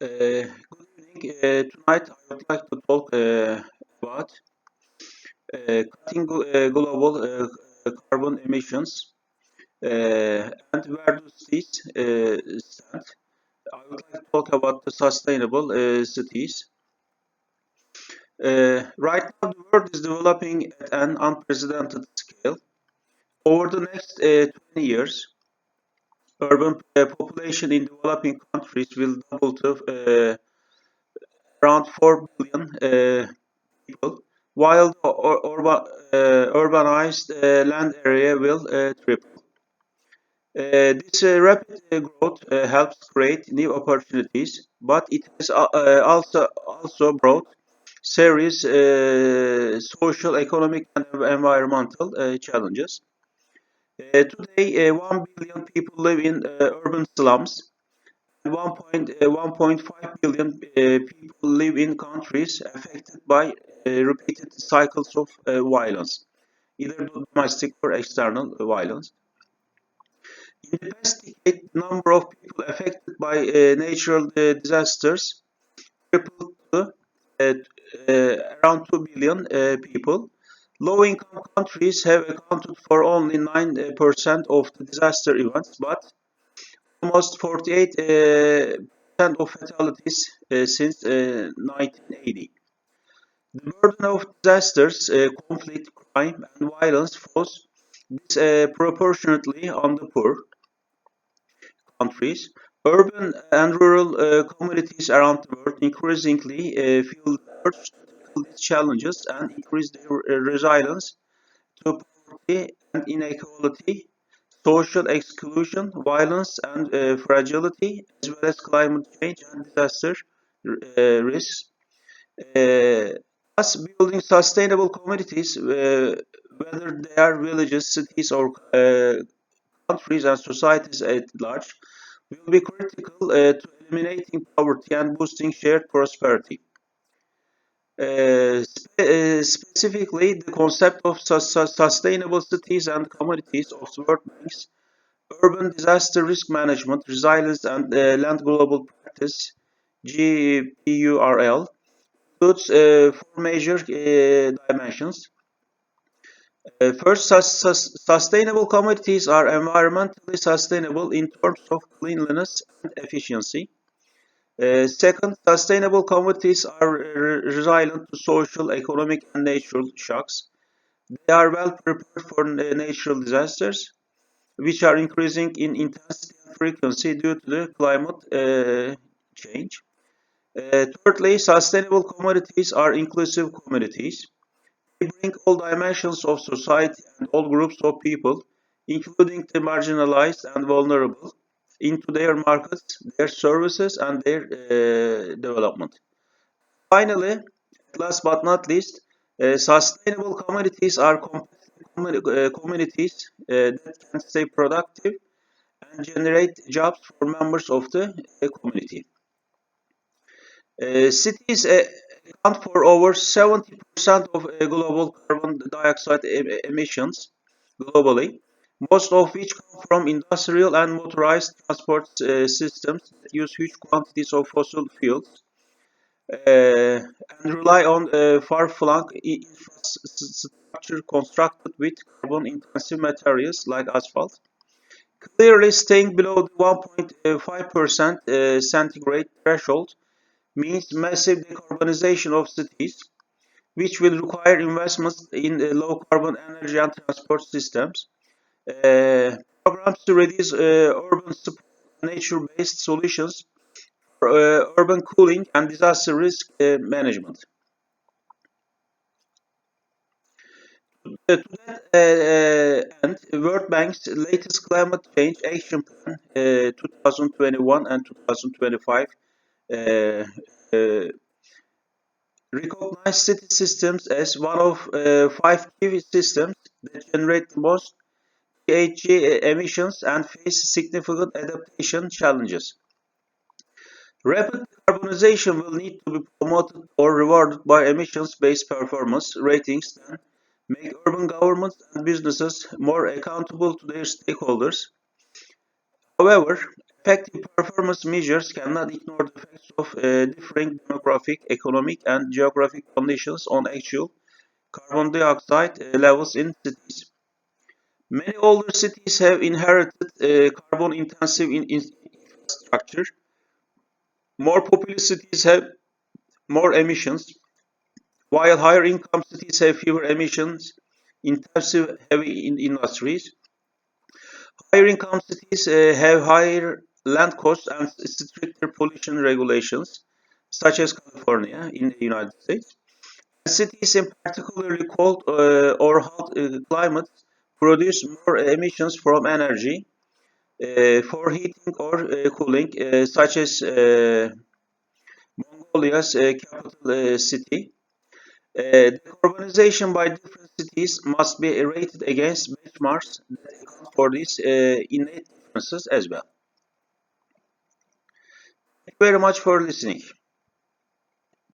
Good evening. Tonight I would like to talk about cutting global carbon emissions and where do cities stand. I would like to talk about the sustainable cities. Right now, the world is developing at an unprecedented scale. Over the next 20 years, urban population in developing countries will double to around 4 billion people, while the urbanized land area will triple. This rapid growth helps create new opportunities, but it has also brought serious social, economic, and environmental challenges. Today, 1 billion people live in urban slums, and 1.5 billion people live in countries affected by repeated cycles of violence, either domestic or external violence. In the past decade, the number of people affected by natural disasters tripled to around 2 billion people. Low-income countries have accounted for only 9% of the disaster events, but almost 48% of fatalities since 1980. The burden of disasters, conflict, crime, and violence falls disproportionately on the poor countries. Urban and rural communities around the world increasingly feel the urge to tackle these challenges and increase their resilience to poverty and inequality, social exclusion, violence, and fragility, as well as climate change and disaster risks. Uh, Thus, building sustainable communities, whether they are villages, cities, or countries and societies at large, will be critical to eliminating poverty and boosting shared prosperity. Specifically, the concept of sustainable cities and communities of the World Bank's Urban Disaster Risk Management, Resilience and Land Global Practice (GPURL) includes four major dimensions. First, sustainable communities are environmentally sustainable in terms of cleanliness and efficiency. Second, sustainable communities are resilient to social, economic, and natural shocks. They are well prepared for natural disasters, which are increasing in intensity and frequency due to the climate change. Thirdly, sustainable communities are inclusive communities. They bring all dimensions of society and all groups of people, including the marginalized and vulnerable, into their markets, their services, and their development. Finally, last but not least, sustainable communities are communities that can stay productive and generate jobs for members of the community. Cities account for over 70% of global carbon dioxide emissions globally, most of which come from industrial and motorized transport systems that use huge quantities of fossil fuels and rely on far-flung infrastructure constructed with carbon-intensive materials like asphalt. Clearly, staying below the 1.5% centigrade threshold means massive decarbonization of cities, which will require investments in low-carbon energy and transport systems, programs to reduce urban support, nature-based solutions for urban cooling, and disaster risk management. To that end, World Bank's latest Climate Change Action Plan 2021 and 2025 uh, uh, recognize city systems as one of five key systems that generate the most GHG emissions and face significant adaptation challenges. Rapid decarbonization will need to be promoted or rewarded by emissions-based performance ratings that make urban governments and businesses more accountable to their stakeholders. However, Effective performance measures cannot ignore the effects of differing demographic, economic, and geographic conditions on actual carbon dioxide levels in cities. Many older cities have inherited carbon-intensive infrastructure. More populous cities have more emissions, while higher income cities have fewer emissions intensive heavy industries. Higher income cities have higher land costs and stricter pollution regulations, such as California in the United States. And cities in particularly cold or hot climates produce more emissions from energy for heating or cooling, such as Mongolia's capital city. Decarbonization by different cities must be rated against benchmarks that account for these innate differences as well. Thank you very much for listening.